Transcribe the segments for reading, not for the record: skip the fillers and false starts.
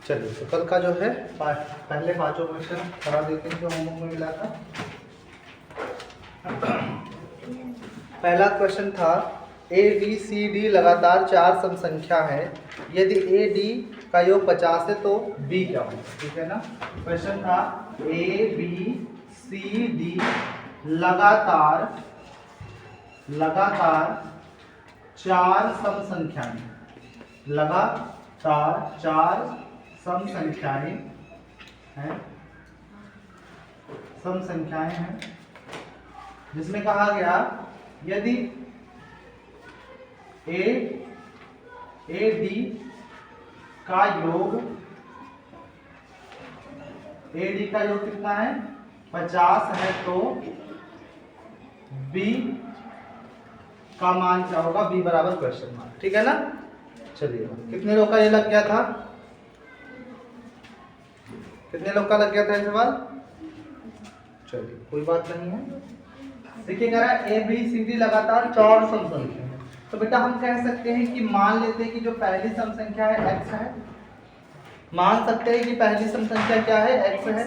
चलिए तो कल का जो है पहले 5 क्वेश्चन करा देते हैं जो होमवर्क में मिला था। पहला क्वेश्चन था ए बी सी डी लगातार 4 सम संख्या है, यदि ए डी का योग 50 है तो बी क्या होगा। ठीक है ना। क्वेश्चन था ए बी सी डी लगातार 4 सम संख्याएं, लगातार 4 सम संख्याएं हैं, जिसमें कहा गया यदि ए डी का योग कितना है 50 है तो बी का मान क्या होगा, बी बराबर क्वेश्चन मार्क। ठीक है ना। चलिए कितने लोग का ये लग गया था, कितने लोग का लग गया था ये सवाल। चलिए कोई बात नहीं है। देखिए कह रहा है ए बी सी डी लगातार 4 सम संख्या है, तो बेटा हम कह सकते हैं कि मान लेते हैं कि जो पहली सम संख्या है x है, मान सकते हैं कि पहली सम संख्या क्या है x है,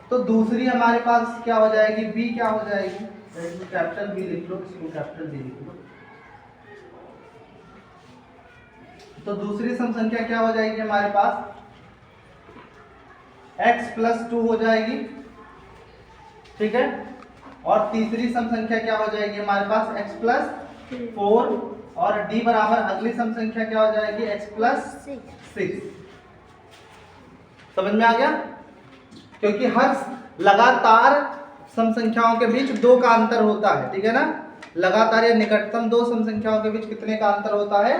तो दूसरी हमारे पास क्या हो जाएगी b क्या हो जाएगी, कैपिटल बी लिख लो, इसको कैपिटल बी लिख लो। तो दूसरी सम संख्या क्या हो जाएगी हमारे पास x प्लस 2 हो जाएगी। ठीक है। और तीसरी सम संख्या क्या हो जाएगी हमारे पास x प्लस 4, और d बराबर अगली सम संख्या क्या हो जाएगी x प्लस 6। समझ में आ गया। क्योंकि हर लगातार सम संख्याओं के बीच 2 का अंतर होता है। ठीक है ना। लगातार या निकटतम 2 सम संख्याओं के बीच कितने का अंतर होता है,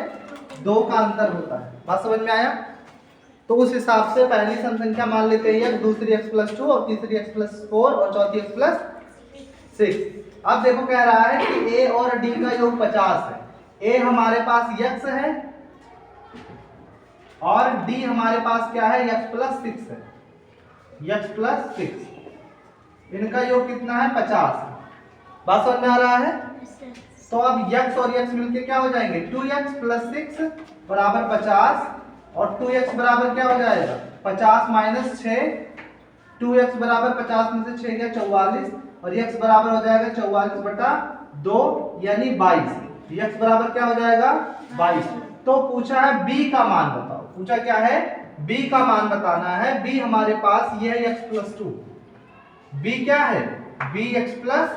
2 का अंतर होता है। बात समझ में आया। तो उस हिसाब से पहली सम संख्या मान लेते हैं x, दूसरी x प्लस 2 और तीसरी x प्लस 4 और चौथी x प्लस 6। अब देखो कह रहा है कि a और d का योग 50 है। a हमारे पास x है और d हमारे पास क्या है, x प्लस 6 है, x प्लस 6। इनका योग कितना है 50। बात समझ में आ रहा है। तो अब x और x मिलके क्या हो जाएंगे 2x प्लस 6 बराबर 50, और 2x बराबर क्या हो जाएगा 50 माइनस 6, 2x बराबर 50 में से 6 गया 44, और x बराबर हो जाएगा 44 बटा 2 यानी 22। x बराबर क्या हो जाएगा 22। तो पूछा है b का मान बताओ, पूछा क्या है b का मान बताना है। b हमारे पास ये है x प्लस 2, b क्या है b x प्लस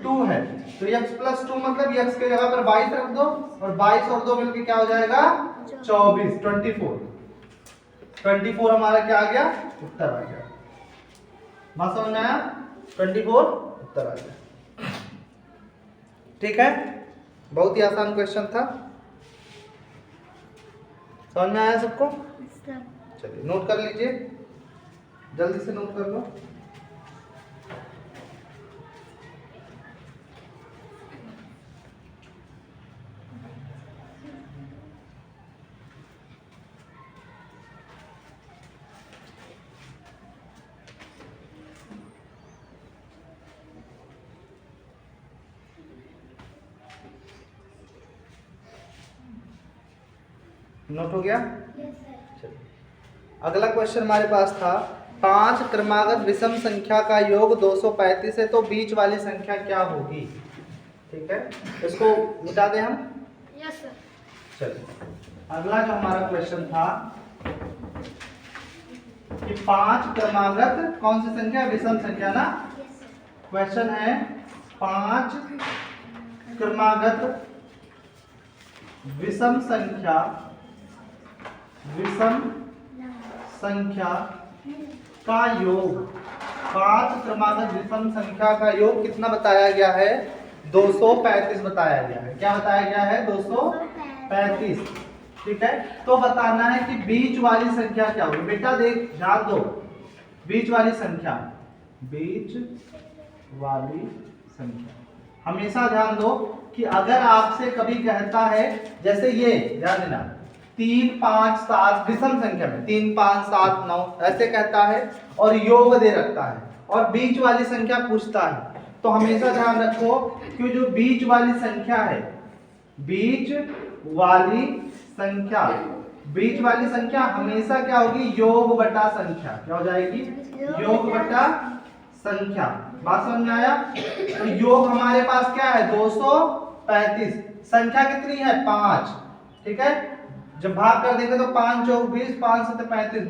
2 है, तो x प्लस 2 मतलब x के जगह पर 22 रख दो, और 22 और 2 मिलके क्या हो जाएगा 24, 24 हमारा क्या आ गया, उत्तर आ गया। बात समझ में आया। 24 उत्तर आ गया। ठीक है। बहुत ही आसान क्वेश्चन था। समझ में आया सबको। चलिए नोट कर लीजिए, जल्दी से नोट कर लो। नोट हो गया। चलिए अगला क्वेश्चन हमारे पास था 5 क्रमागत विषम संख्या का योग 235 है तो बीच वाली संख्या क्या होगी। ठीक है, इसको मिटा दें हम। Yes sir. चलिए अगला जो हमारा क्वेश्चन था कि 5 क्रमागत कौन सी संख्या, विषम संख्या ना। क्वेश्चन है 5 क्रमागत विषम संख्या का योग, 5 क्रमागत विषम संख्या का योग कितना बताया गया है 235 बताया गया है। क्या बताया गया है 235। ठीक है। तो बताना है कि बीच वाली संख्या क्या होगी। बेटा देख ध्यान दो, बीच वाली संख्या हमेशा ध्यान दो कि अगर आपसे कभी कहता है, जैसे ये ध्यान देना 3 5 7 विषम संख्या में 3 5 7 9 ऐसे कहता है और योग दे रखता है और बीच वाली संख्या पूछता है, तो हमेशा ध्यान रखो कि जो बीच वाली संख्या है, बीच वाली संख्या बीच वाली संख्या हमेशा क्या होगी, योग बटा संख्या। क्या हो जाएगी, योग बटा संख्या। बात समझ में आया। तो योग हमारे पास क्या है 235, संख्या कितनी है 5, ठीक है। जब भाग कर देंगे तो 5 चौक 20, 5 7 35,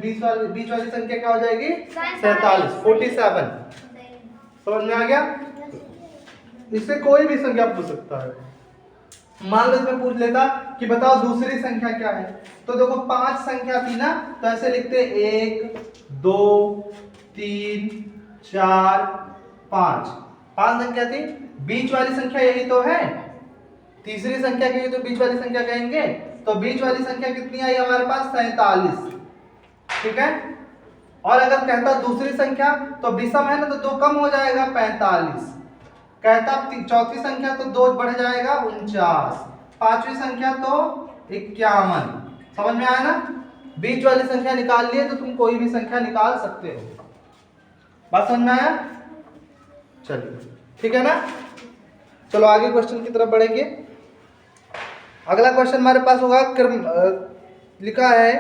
बीच वाली संख्या क्या हो जाएगी 47, 47। समझ में आ गया। इससे कोई भी संख्या पूछ सकता है। मान लो इसमें पूछ लेता कि बताओ दूसरी संख्या क्या है, तो देखो 5 संख्या थी ना, तो ऐसे लिखते 1 2 3 4 5, 5 संख्या थी। बीच वाली संख्या यही तो है, तीसरी संख्या के तो बीच वाली संख्या कहेंगे। तो बीच वाली संख्या कितनी आई हमारे पास 47, ठीक है। और अगर कहता दूसरी संख्या तो विषम है ना, तो 2 कम हो जाएगा 45। कहता चौथी संख्या तो 2 बढ़ जाएगा 49, पांचवी संख्या तो 51। समझ में आया ना। बीच वाली संख्या निकाल लिए तो तुम कोई भी संख्या निकाल सकते हो। बात समझ में आया। चलिए ठीक है ना। चलो आगे क्वेश्चन की तरफ बढ़ेंगे। अगला क्वेश्चन हमारे पास होगा लिखा है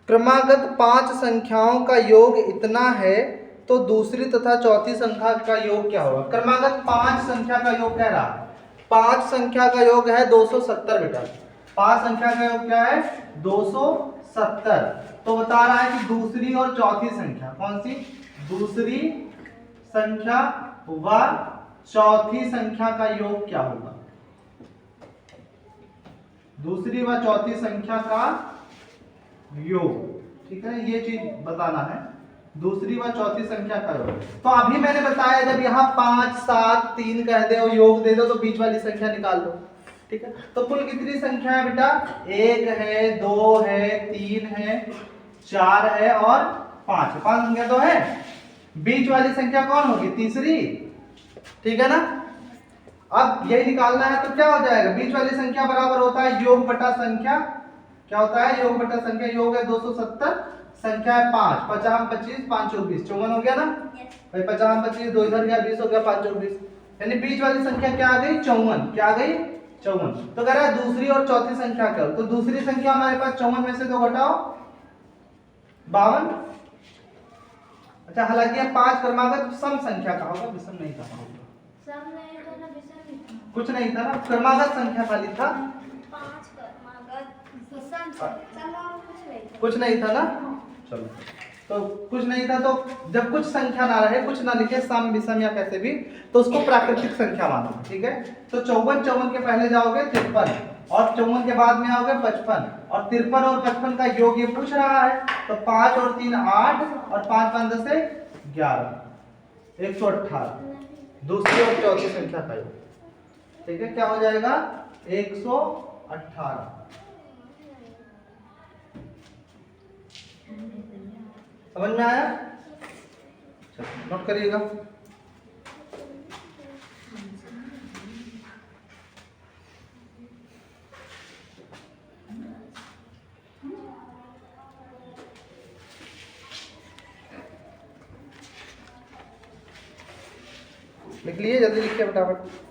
क्रमागत 5 संख्याओं का योग इतना है तो दूसरी तथा चौथी संख्या का योग क्या होगा। क्रमागत 5 संख्या का योग कह रहा, 5 संख्या का योग है 270 बेटा। 5 संख्या का योग क्या है 270। तो बता रहा है कि दूसरी और चौथी संख्या कौन सी, दूसरी संख्या व चौथी संख्या का योग क्या होगा। दूसरी व चौथी संख्या का योग, ठीक है, ये चीज बताना है, दूसरी व चौथी संख्या का योग। तो अभी मैंने बताया जब यहाँ 5 7 3 कह दे और योग दे दो तो बीच वाली संख्या निकाल दो, ठीक है। तो कुल कितनी संख्या है बेटा, 1 है 2 है 3 है 4 है और 5 है। 5 संख्या तो है। बीच वाली संख्या कौन होगी, तीसरी, ठीक है ना। अब यही निकालना है तो क्या हो जाएगा, बीच वाली संख्या बराबर होता है योग बटा संख्या। क्या होता है, योग बटा संख्या। योग है 270, संख्या है 5, 50 25 5 24 54 हो गया ना भाई। 50 25 2 इधर गया 20 हो गया 5 24, यानी बीच वाली संख्या क्या आ गई 54। क्या आ गई 54। तो कह रहा है दूसरी और चौथी संख्या क्या हो, तो दूसरी संख्या हमारे पास 54 में से 2 घटाओ 52। अच्छा, हालांकि 5 क्रमागत सम संख्या का होगा, विषम नहीं था। सम नहीं था ना, विषम नहीं था। कुछ नहीं था ना, क्रमागत संख्या खाली था। 5 क्रमागत विषम कुछ नहीं था ना। चलो, तो कुछ नहीं था तो जब कुछ संख्या ना रहे, कुछ ना लिखे, सम विषम या कैसे भी, तो उसको प्राकृतिक संख्या मानो, ठीक है। तो 54 के पहले जाओगे 53 और 54 के बाद में आओगे 55 और 53 और 55 का योग ये पूछ रहा है। तो 5 और 3 8 और 5 5 10 11, 118 दूसरी और चौथी संख्या का योग, ठीक है। क्या हो जाएगा 118। समझ में आया। चलो नोट करिएगा। लिख लिए, जल्दी लिखिए फटाफट।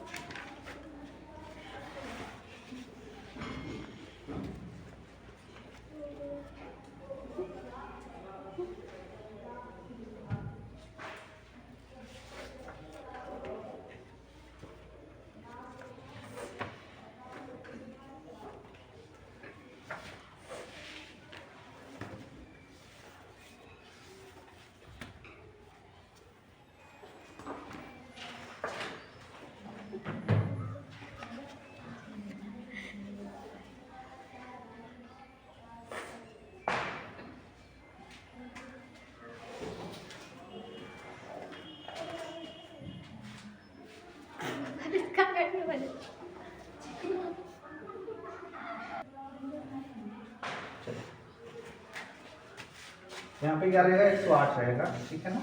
यहाँ पे क्या रहेगा 108 रहेगा, ठीक है ना।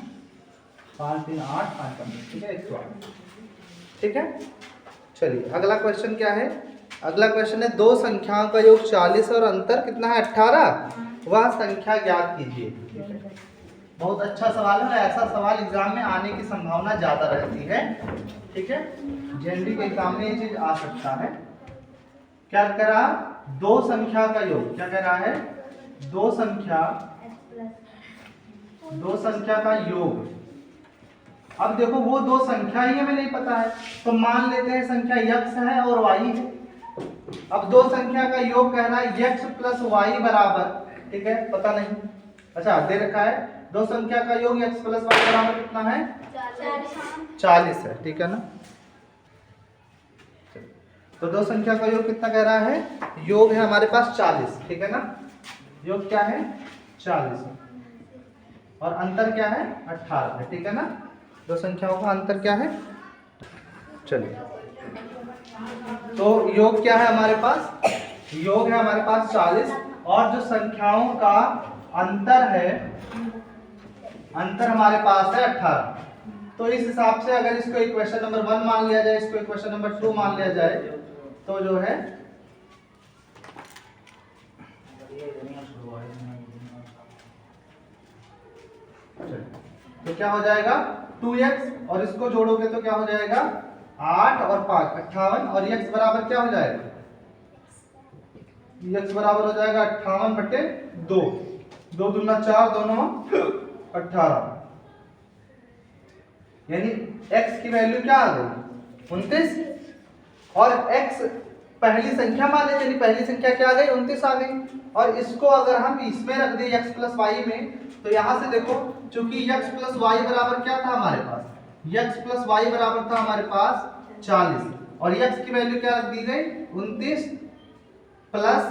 5 3 8 5 15, ठीक है 108, ठीक है। चलिए अगला क्वेश्चन क्या है। अगला क्वेश्चन है 2 संख्याओं का योग 40 और अंतर कितना है 18, वह संख्या ज्ञात कीजिए। बहुत अच्छा सवाल है, ऐसा सवाल एग्जाम में आने की संभावना ज्यादा रहती है, ठीक है। जेएनडी के एग्जाम में ये चीज आ सकता है। क्या कह रहा है? दो संख्या का योग। क्या कह रहा है? दो संख्या का योग। अब देखो वो दो संख्या ही हमें नहीं पता है, तो मान लेते हैं संख्या x है और y है। अब दो संख्या का योग कह रहा है x प्लस वाई बराबर, ठीक है, पता नहीं, अच्छा दे रखा है दो संख्या का योग x प्लस वाई बराबर कितना है? 40 है, ठीक है ना। तो दो संख्या का योग कितना कह रहा है? योग है हमारे पास 40, ठीक है ना। योग क्या है? 40 और अंतर क्या है? 18 है, ठीक है ना। दो संख्याओं का अंतर क्या है? चलिए, तो योग क्या है हमारे पास? योग है हमारे पास 40 और जो संख्याओं का अंतर है, अंतर हमारे पास है 18। तो इस हिसाब से अगर इसको इक्वेशन नंबर 1 मान लिया जाए, इसको इक्वेशन नंबर 2 मान लिया जाए, तो जो है तो क्या हो जाएगा? 2x और इसको जोड़ोगे तो क्या हो जाएगा? 8 और 5 58 और x बराबर क्या हो जाएगा? x बराबर हो जाएगा 58/2, 2 दूना 4, दोनों 18, यानी x की वैल्यू क्या आ गई? 29 और x पहली संख्या मान लेते, यानी पहली संख्या क्या आ गई? 29 आ गई। और इसको अगर हम इसमें रख दें x प्लस वाई में, तो यहां से देखो चूंकि x प्लस वाई बराबर क्या था हमारे पास? x प्लस वाई बराबर था हमारे पास 40 और x की वैल्यू क्या रख दी गई? 29 प्लस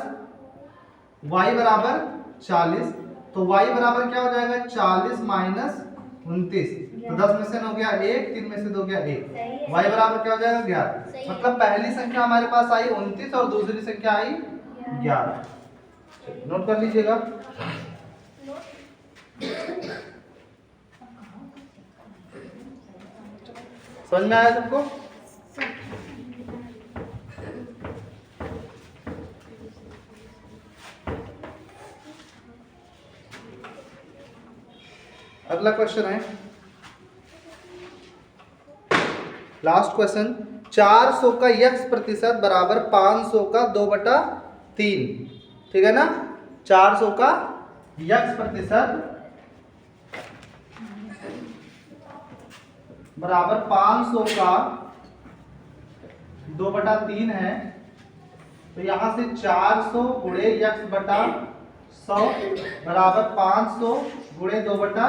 y बराबर 40, तो y बराबर क्या हो जाएगा? 40 माइनस 29, तो 10 में से 9 गया 1, 3 में से 2 गया 1, y बराबर क्या हो जाएगा? 11। मतलब पहली संख्या हमारे पास आई 29 और दूसरी संख्या आई 11। नोट कर लीजिएगा। समझ में आया सबको? अगला क्वेश्चन है, लास्ट क्वेश्चन। 400 का x प्रतिशत बराबर 500 का 2/3, ठीक है ना। 400 का x प्रतिशत बराबर 500 का 2/3 है, तो यहां से 400 गुणे x बटा 100 बराबर 500 गुणे 2/3 हो जाएगा।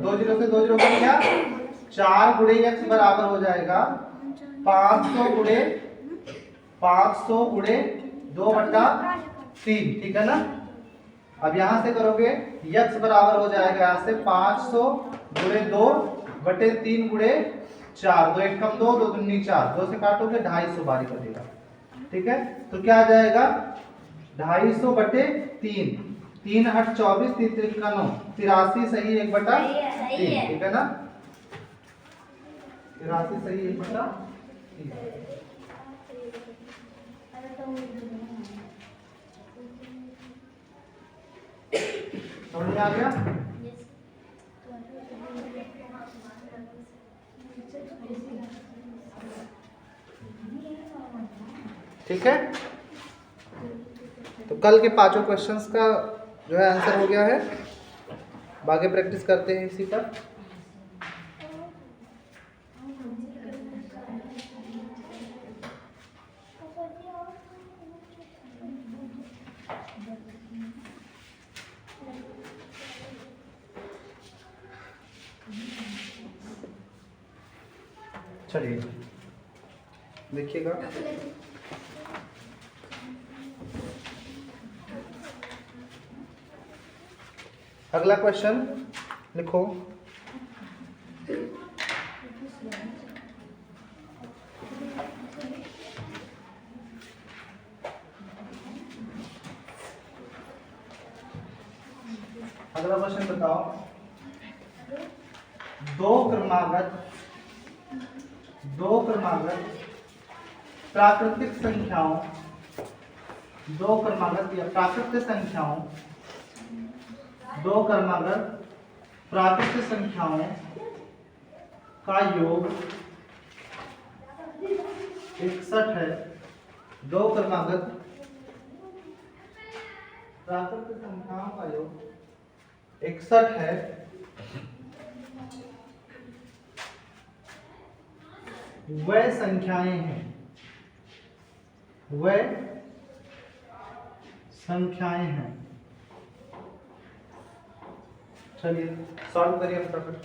2 जीरो से 2 जीरो कट गया, 4 गुणे x बराबर हो जाएगा 500 गुणे 2/3, ठीक है ना। अब यहां से करोगे x बराबर हो जाएगा यहां से 500 गुणे 2/3 गुणे 4, 2 1 कम 2, 2 दूनी 4, 2 से काटोगे 250 बारी बचेगा, ठीक है। तो क्या आ जाएगा? 250/3, 3 8 24, 3 3 का 9, 83 सही 1/3, ठीक है ना। 83 सही 1/3। समझ में आ गया? ठीक है, तो कल के पांचों क्वेश्चंस का जो है आंसर हो गया है। बाकी प्रैक्टिस करते हैं इसी पर। चलिए देखिएगा, अगला क्वेश्चन लिखो। अगला क्वेश्चन बताओ, दो क्रमागत प्राकृतिक संख्याओं, दो क्रमागत या प्राकृतिक संख्याओं, दो क्रमागत प्राकृतिक संख्याओं का योग 61 है, दो क्रमागत प्राकृतिक संख्याओं का योग 61 है। वह संख्याएं हैं, वह संख्याएं हैं। चलिए सॉल्व करिए फटाफट।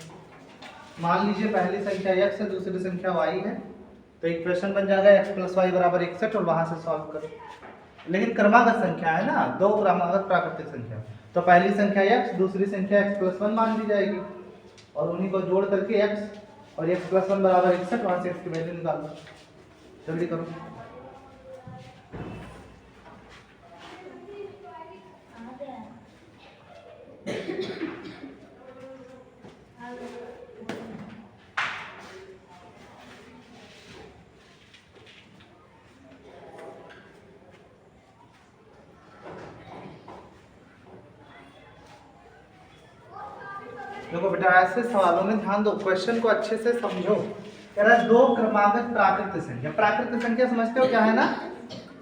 मान लीजिए पहली संख्या x है, दूसरी संख्या y है, तो एक प्रश्न बन जाएगा x + y = 61 और वहां से सॉल्व करो। लेकिन क्रमागत संख्या है ना, दो क्रमागत प्राकृतिक संख्या, तो पहली संख्या x, दूसरी संख्या x + 1 मान ली जाएगी और उन्हीं को जोड़ करके x और x + 1 = 61, वहां से x की वैल्यू निकालो। जल्दी करो। देखो बेटा, ऐसे सवालों में ध्यान दो, क्वेश्चन को अच्छे से समझो। कह रहा है दो क्रमागत प्राकृतिक संख्या। प्राकृतिक संख्या समझते हो क्या है ना?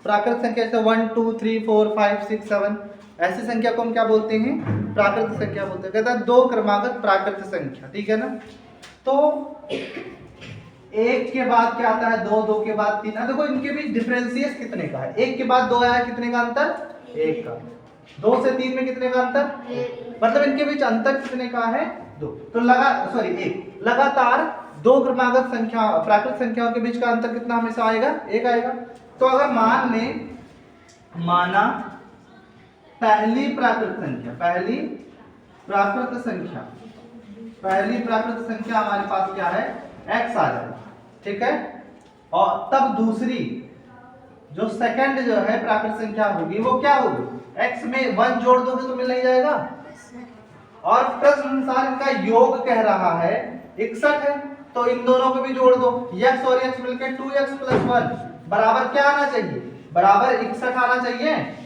प्राकृतिक संख्या जैसे 1 2 3 4 5 6 7, ऐसी संख्या को हम क्या बोलते हैं? प्राकृतिक संख्या बोलते हैं। कहता है दो क्रमागत प्राकृतिक संख्या, ठीक है ना? तो एक के बाद क्या आता है? दो, दो के बाद तीन। देखो इनके बीच डिफरेंशिएट कितने का है? एक के बाद दो आया, कितने का अंतर? एक का। दो से तीन में कितने का अंतर? मतलब इनके बीच अंतर कितने का है? दो। तो एक। लगातार दो क्रमागत संख्या प्राकृतिक संख्याओं के बीच का अंतर कितना हमेशा आएगा? एक आएगा। तो अगर माना पहली प्राकृतिक संख्या हमारे पास क्या है? x आ जाए, ठीक है? और तब दूसरी जो सेकंड जो है प्राकृतिक संख्या होगी वो क्या होगी? x में 1 जोड़ दोगे तो मिल नहीं जाएगा। और प्रश्न अनुसार इनका योग कह रहा है 61 है, तो इन दोनों को भी जोड़ दो। x और x मिलकर 2x + 1 बराबर क्या आना चाहिए? बराबर 61 आना चाहिए।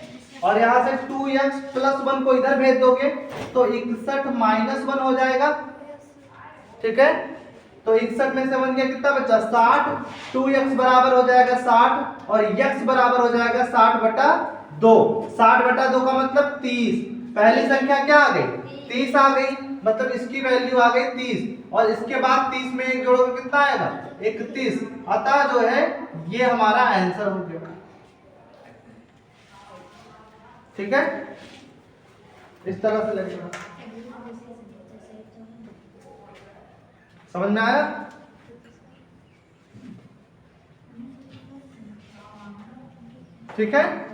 और यहां से 2x + 1 को इधर भेज दोगे तो 61 - 1 हो जाएगा, ठीक है? तो 61 में से 1 गया, कितना बचा? 60। 2x बराबर हो जाएगा 60 और x बराबर हो जाएगा 60/2। 60/2 का मतलब 30। पहली संख्या क्या आ गई? 30 आ गई, मतलब इसकी वैल्यू आ गई 30 और इसके बाद 30 में एक जोड़ोगे कितना आएगा? 31। अतः जो है ये हमारा आंसर हो गया, ठीक है? इस तरह से लगेगा। समझ में आया? ठीक है?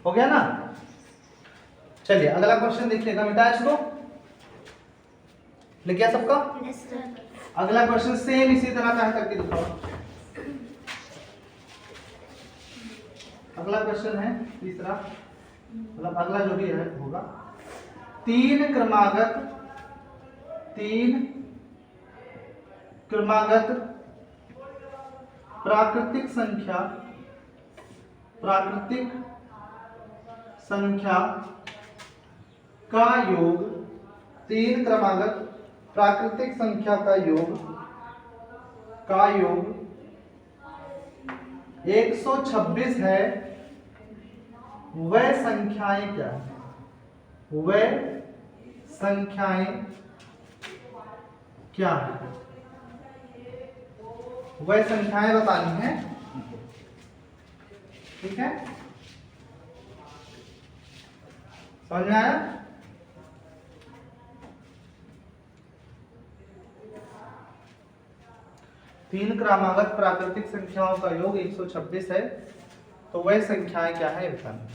हो गया ना? चलिए अगला क्वेश्चन देखिएगा बेटा, इसको लिख गया सबका? अगला क्वेश्चन सेम इसी तरह का है, करके दिखाओ। अगला क्वेश्चन है तीसरा, मतलब अगला जो भी है होगा। तीन क्रमागत प्राकृतिक संख्या का योग, तीन क्रमागत प्राकृतिक संख्या का योग 126 है। वह संख्याएं क्या है? वह संख्याएं क्या है? वह संख्याएं बतानी है, ठीक है? समझ में आया? तीन क्रमागत प्राकृतिक संख्याओं का योग 126 है, तो वह संख्याएं क्या है बताना।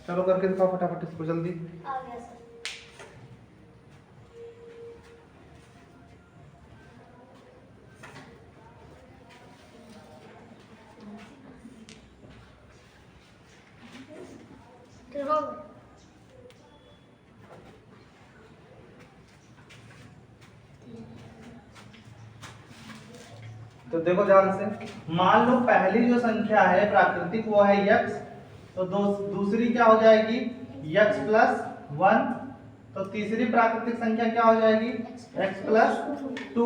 चलो करके दिखाओ फटाफट इसको जल्दी। आ गया सर। हो गया। तो देखो ध्यान से, मान लो पहली जो संख्या है प्राकृतिक वो है x, तो दूसरी क्या हो जाएगी x प्लस 1, तो तीसरी प्राकृतिक संख्या क्या हो जाएगी x प्लस 2,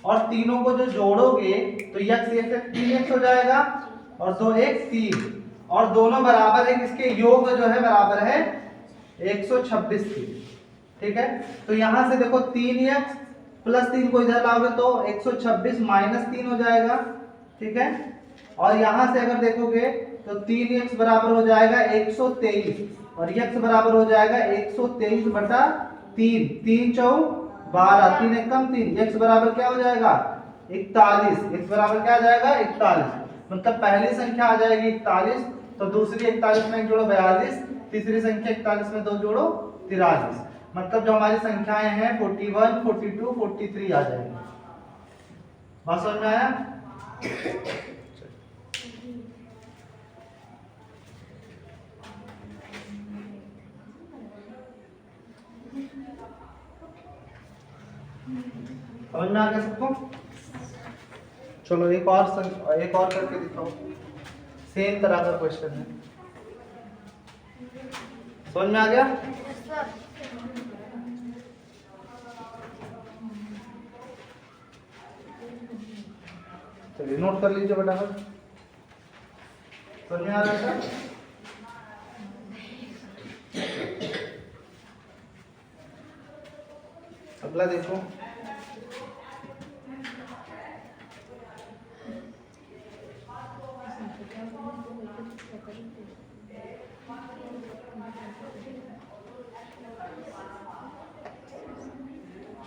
और तीनों को जो जोड़ोगे तो x एक से 3x हो जाएगा और 2x 3, और दोनों बराबर है, किसके योग जो है बराबर है 126 की। ठीक है, तो यहां से देखो 3x प्लस 3 को इधर लाओगे तो 126 माइनस 3 हो जाएगा। ठीक है, और यहां से अगर देखोगे तो 3x बराबर हो जाएगा 123 और x बराबर हो जाएगा 123 बटा 3, 3 चौ 12, 3 एक कम 3, x बराबर क्या हो जाएगा 41, x बराबर क्या आ जाएगा 41, मतलब पहली संख्या आ जाएगी 41, तो दूसरी 41 में एक जोड़ो 42, तीसरी संख्या 41 में दो जोड़ो 43, मतलब जो हमारी संख्याएं हैं 41, 42, 43 आ जाएंगी। बात समझ में आया? समझ में आ गया सबको? चलो एक और करके दिखाओ, सेम तरह का क्वेश्चन है। समझ में आ गया? चलिए नोट कर लीजिए फटाफट। समझ में आ रहा है? अगला देखो,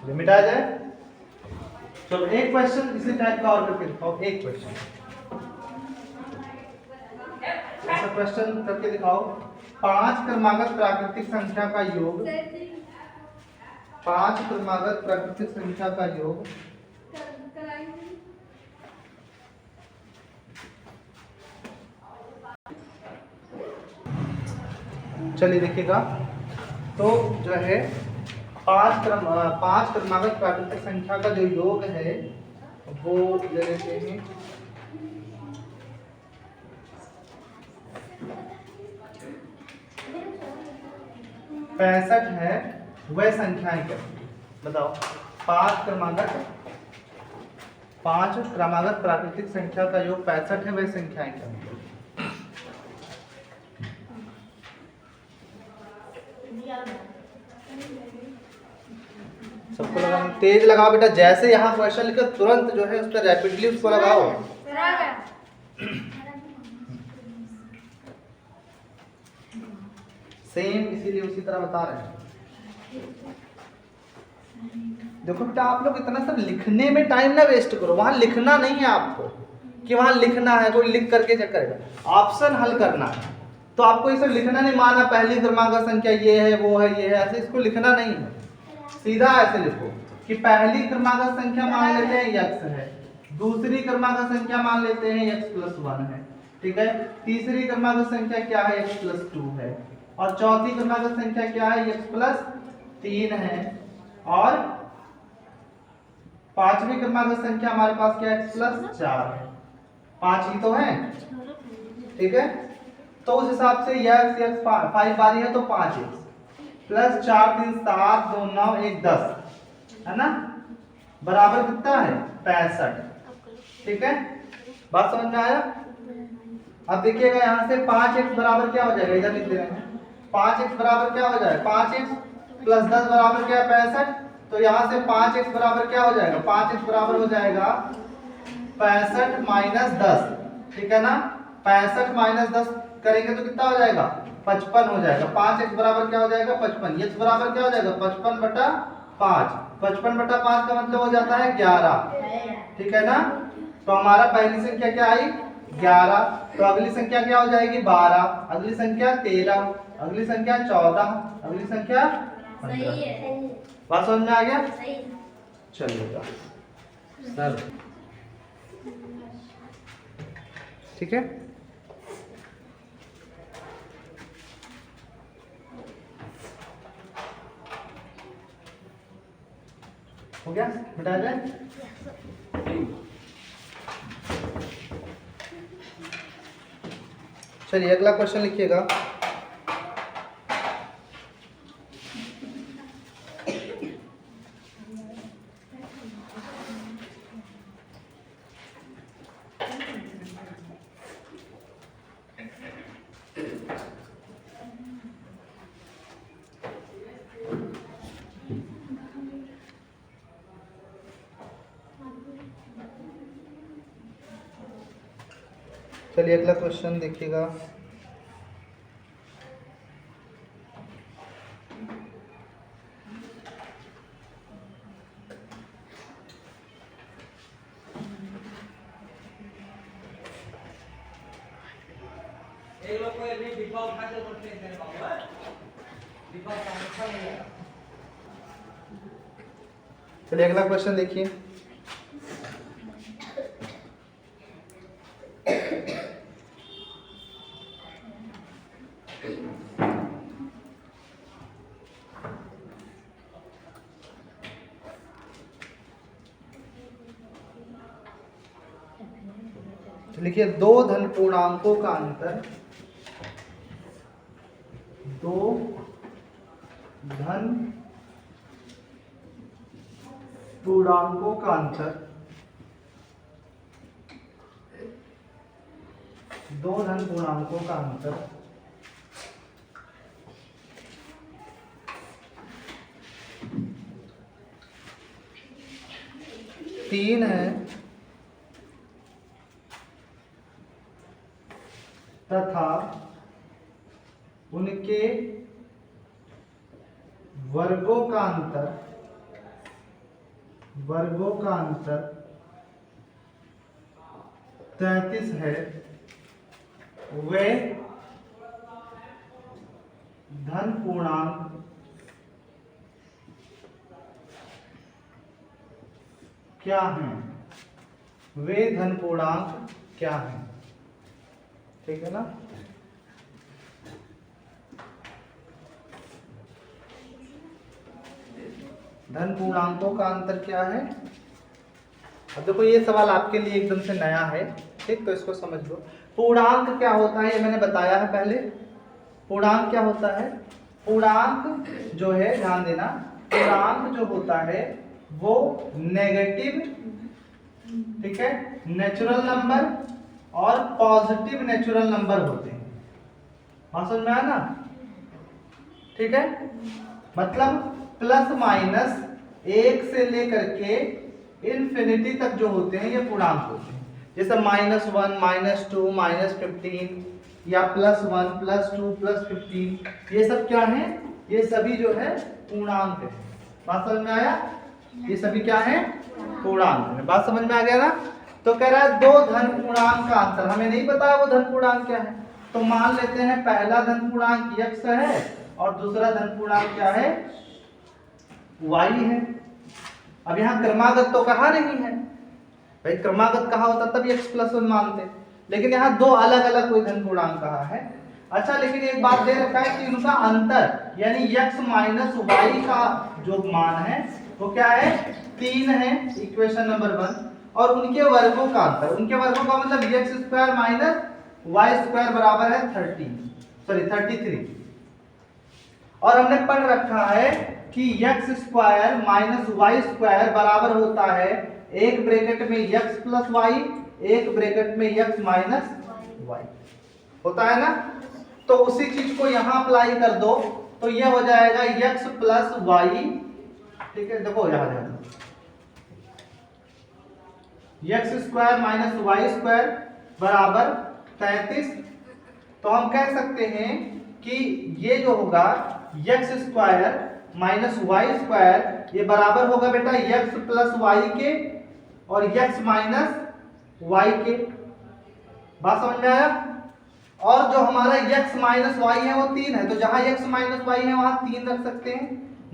मिटा जाए। चलो एक क्वेश्चन इसी टाइप का और करके दिखाओ, एक क्वेश्चन ऐसा क्वेश्चन करके दिखाओ। 5 क्रमागत प्राकृतिक संख्या का योग, 5 क्रमागत प्राकृतिक संख्या का योग चलिए देखिएगा, तो जो है 5 क्रमागत प्राकृतिक संख्या का जो योग है वो ले लेते हैं 65 है, वह संख्याएं क्या? बताओ, 5 क्रमागत प्राकृतिक संख्या का योग 65 है, वह संख्याएं क्या? सबको लगाओ, तेज लगाओ बेटा, जैसे यहाँ क्वेश्चन लिखो तुरंत जो है उस पर रैपिडली उसको लगाओ। सेम इसीलिए उसी तरह बता रहे हैं। देखो बेटा, आप लोग इतना सब लिखने में टाइम ना वेस्ट करो, वहां लिखना नहीं है आपको कि वहां लिखना है, कोई लिख करके चेक करेगा, ऑप्शन हल करना है। तो आपको ये सब लिखना नहीं, माना पहली क्रमांक संख्या ये है वो है ये है, ऐसे इसको लिखना नहीं है, सीधा ऐसे लिखो कि पहली क्रमांक संख्या मान लेते हैं x है, दूसरी क्रमांक संख्या मान लेते हैं x प्लस 1 है, ठीक है, तीसरी क्रमांक संख्या क्या है x प्लस 2 है, और चौथी क्रमांक संख्या क्या है x प्लस 3 है, और पांचवी क्रमांक संख्या हमारे पास क्या है x प्लस 4 है। 5 ही तो है, ठीक है, तो उस हिसाब से x 5 बारी है तो 5x प्लस 4 3 7 2 9 1 10 है ना, बराबर कितना है 65। ठीक है, बात समझ में आया? अब देखिएगा यहाँ से 5x बराबर क्या हो जाएगा, इधर लिख दे रहे हैं, 5x बराबर क्या हो जाएगा, 5x प्लस 10 बराबर क्या है 65, तो यहाँ से 5x बराबर क्या हो जाएगा, 5x बराबर हो जाएगा 65 माइनस 10, ठीक है ना, 65 माइनस 10 करेंगे तो कितना हो जाएगा 55 हो जाएगा। 5x बराबर क्या हो जाएगा 55, x बराबर क्या हो जाएगा 55 बटा 5, 55 बटा 5 का मतलब हो जाता है 11, ठीक है ना, तो हमारा पहली संख्या क्या आई 11, तो अगली संख्या क्या हो जाएगी 12, अगली संख्या 13, अगली संख्या 14, अगली संख्या 15। बात समझ में आ गया? चलिएगा सर, ठीक है, हो गया, मिटा जाए। चलिए अगला क्वेश्चन लिखिएगा। चलिए अगला क्वेश्चन देखिएगा। चलिए अगला क्वेश्चन देखिए। लिखिए दो धन पूर्णांकों का अंतर, दो धन पूर्णांकों का अंतर, दो धन पूर्णांकों का अंतर 3 है तथा उनके वर्गों का अंतर 33 है, वे धन पूर्णांक क्या हैं? वे धन पूर्णांक क्या हैं? ठीक है ना। धन पूर्णांकों का अंतर क्या है? अब देखो ये सवाल आपके लिए एकदम से नया है, ठीक, तो इसको समझ लो। पूर्णांक क्या होता है ये मैंने बताया है पहले। पूर्णांक क्या होता है? पूर्णांक जो है, ध्यान देना, पूर्णांक जो होता है वो नेगेटिव, ठीक है, नेचुरल नंबर और पॉजिटिव नेचुरल नंबर होते हैं। बात समझ में आया ना? ठीक है, मतलब प्लस माइनस 1 से लेकर के इन्फिनिटी तक जो होते हैं ये पूर्णांक होते हैं। जैसे -1, -2, -15 या +1, +2, +15, ये सब क्या है? ये सभी जो है पूर्णांक है। बात समझ में आया? ये सभी क्या है? पूर्णांक है। बात समझ में आ गया ना? तो कह रहा है दो धन पूर्णांक का अंतर, हमें नहीं पता वो धन पूर्णांक क्या है, तो मान लेते हैं पहला धन पूर्णांक x है और दूसरा धन पूर्णांक क्या है? y है। अब यहाँ क्रमागत तो कहा नहीं है भाई, क्रमागत कहा होता तब x+1 मानते, लेकिन यहाँ दो अलग अलग कोई धन पूर्णांक कहा है। अच्छा, लेकिन एक बात दे रखा है कि उनका अंतर यानी x माइनस वाई का जो मान है वो क्या है? 3 है, इक्वेशन नंबर 1। और उनके वर्गों का अंतर, उनके वर्गों का मतलब x² माइनस y² बराबर है 33। और हमने पढ़ रखा है कि x² माइनस y² बराबर होता है एक ब्रैकेट में x प्लस y, एक ब्रैकेट में x माइनस y, होता है ना। तो उसी चीज को यहां अप्लाई कर दो तो ये हो जाएगा x प्लस y, ठीक है, देखो यहां ध्यान, x² माइनस y² बराबर 33। तो हम कह सकते हैं कि ये जो होगा x² माइनस y² ये बराबर होगा बेटा x प्लस y के और x माइनस y के। बात समझ में आया? और जो हमारा x माइनस y है वो 3 है, तो जहां x माइनस y है वहां 3 रख सकते हैं,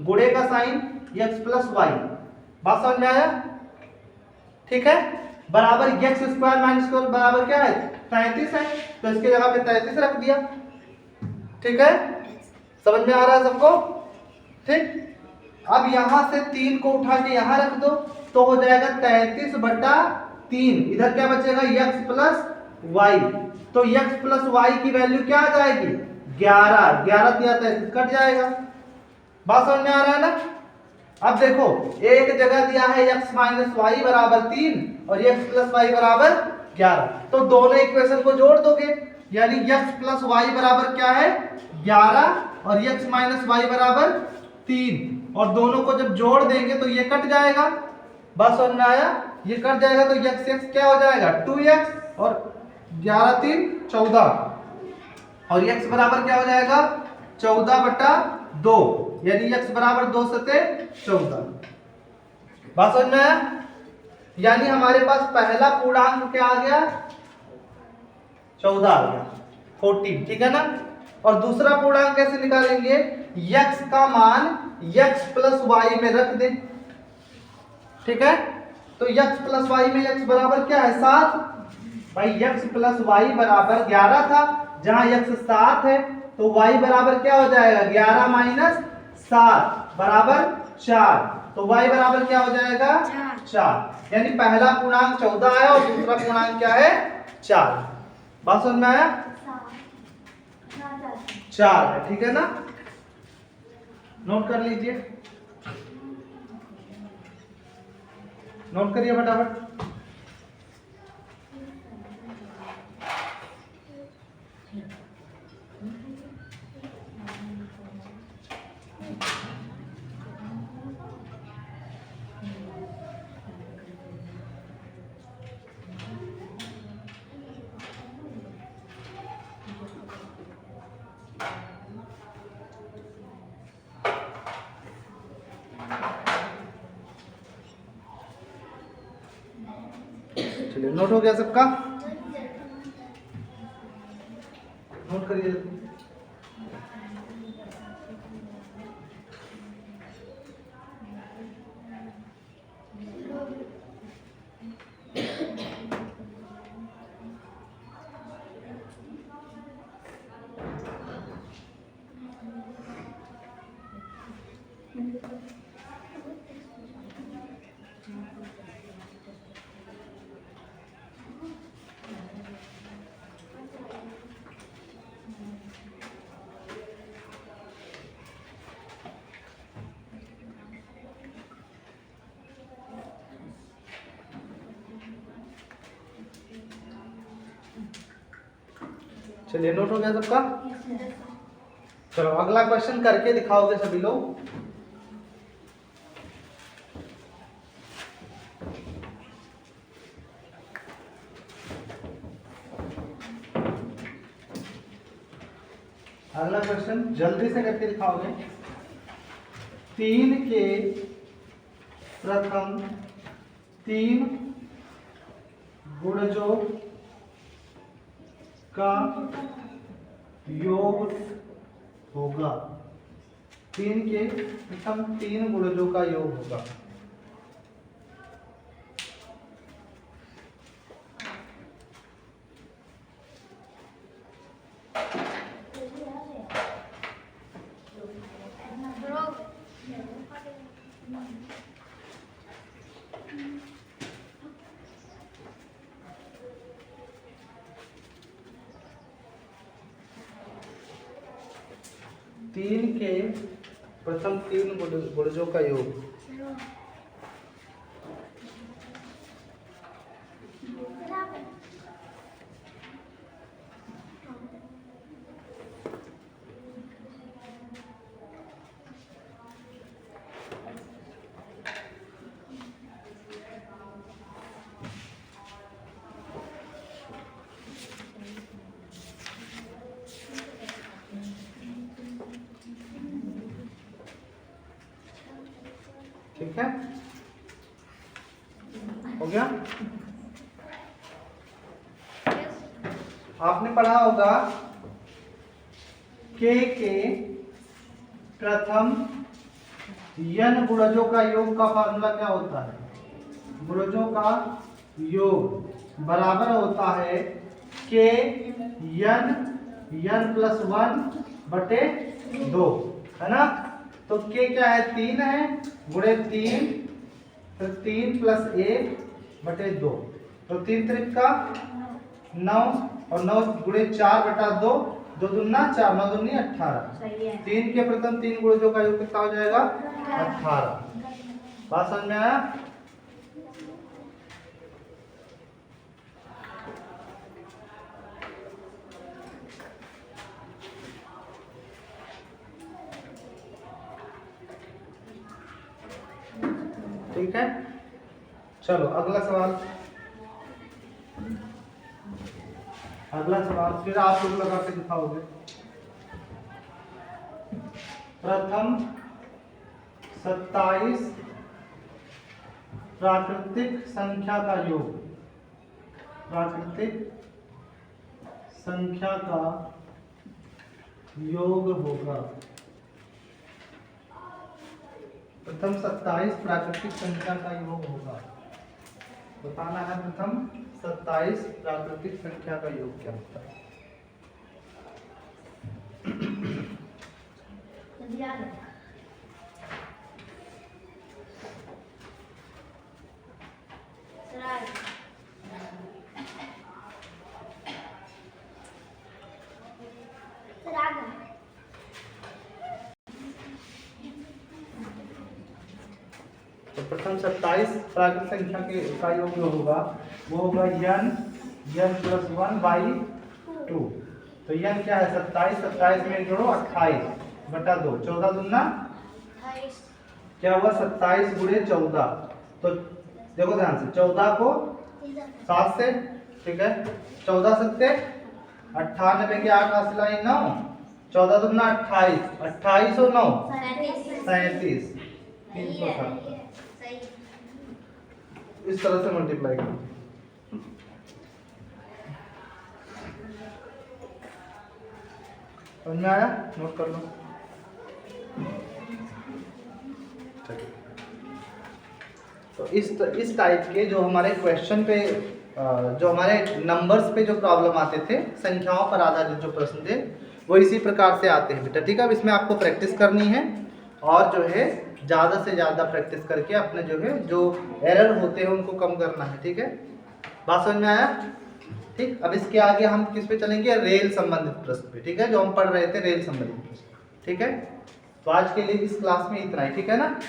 गुणे का साइन x प्लस y। बात समझ में आया? ठीक है, बराबर x² माइनस बराबर क्या है? 33 है, तो इसके जगह पे 33 रख दिया। ठीक है, समझ में आ रहा है सबको? ठीक, अब यहां से 3 को उठा के यहां रख दो तो हो जाएगा 33 बटा 3, इधर क्या बचेगा x प्लस वाई। तो x प्लस वाई की वैल्यू क्या आ जाएगी 11, 11 दिया था कट जाएगा। बात समझ में आ रहा है ना। अब देखो एक जगह दिया है x माइनस वाई बराबर 3 और x प्लस वाई बराबर 11, तो दोनों इक्वेशन को जोड़ दोगे, यानी x प्लस वाई बराबर क्या है 11 और x माइनस वाई बराबर 3, और दोनों को जब जोड़ देंगे तो ये कट जाएगा। बस समझ में आया, ये कट जाएगा तो x क्या हो जाएगा 2x और 11 3 14, और x बराबर क्या हो जाएगा 14/2, यानी x बराबर 2 सते 14। बात समझ में आया, यानी हमारे पास पहला पूर्णांक क्या आ गया 14 आ गया 14, ठीक है ना। और दूसरा पूर्णांक कैसे निकालेंगे, x का मान x प्लस वाई में रख दे, ठीक है। तो x प्लस वाई में x बराबर क्या है 7, भाई x प्लस वाई बराबर 11 था, जहां x 7 है तो y बराबर क्या हो जाएगा 11 माइनस 7 बराबर 4, तो y बराबर क्या हो जाएगा 4, यानी पहला पूर्णांक 14 है और दूसरा पूर्णांक क्या है 4। बात समझ में आया, 4 है, ठीक है ना। नोट कर लीजिए, नोट करिए फटाफट। चलिए नोट हो गया सबका, नोट करिए। चलिए नोट हो गया सबका। चलो अगला क्वेश्चन करके दिखाओगे सभी लोग। अगला क्वेश्चन जल्दी से करके दिखाओगे। 3 के प्रथम 3 गुणजों का योग होगा। 3 के प्रथम 3 गुणजों का योग होगा। तीन के प्रथम 3 गुणजों का योग। ठीक है, हो गया। आपने पढ़ा होगा के प्रथम n गुणजों का योग का फार्मूला क्या होता है। गुणजों का योग बराबर होता है के n प्लस 1/2, है ना। तो के क्या है 3 है, गुणे 3 फिर 3 प्लस 1/2, तो 3 त्रिक का 9 और 9 गुणे 4/2, 2 दूना 4, 9 दूनी 18। सही है। 3 के प्रथम 3 गुणजों का योग कितना हो जाएगा? 18। बात समझ में आया? ठीक है, चलो अगला सवाल। अगला सवाल फिर आप लोग लगा के दिखाओगे। प्रथम 27 प्राकृतिक संख्या का योग, प्राकृतिक संख्या का योग होगा। प्रथम 27 प्राकृतिक संख्या का योग होगा। बताना है प्रथम 27 प्राकृतिक संख्या का योग क्या होता है। तो प्रथम 27 प्राकृतिक संख्या के का योग जो होगा वो होगा n + 1/2। तो n क्या है? 27, 27 में जोड़ो 28/2, 14 दूना क्या हुआ? 27 गुणे 14। तो देखो ध्यान से, 14 को 7 से, ठीक है, 14 सत्ते 98 के 8 हासिल आई 9, 14 दूना 28, 28 और 9 37, 360। इस तरह से मल्टीप्लाई करो। समझ में आया? नोट कर लो। तो इस टाइप के जो हमारे क्वेश्चन पे जो हमारे नंबर्स पे जो प्रॉब्लम आते थे, संख्याओं पर आधारित जो प्रश्न थे, वो इसी प्रकार से आते हैं बेटा। ठीक है, अब इसमें आपको प्रैक्टिस करनी है और जो है ज़्यादा से ज़्यादा प्रैक्टिस करके अपने जो है जो एरर होते हैं उनको कम करना है। ठीक है, बात समझ में आया? ठीक, अब इसके आगे हम किस पे चलेंगे? रेल संबंधित प्रश्न पे। ठीक है, जो हम पढ़ रहे थे रेल संबंधित प्रश्न। ठीक है, तो आज के लिए इस क्लास में इतना ही। ठीक है ना?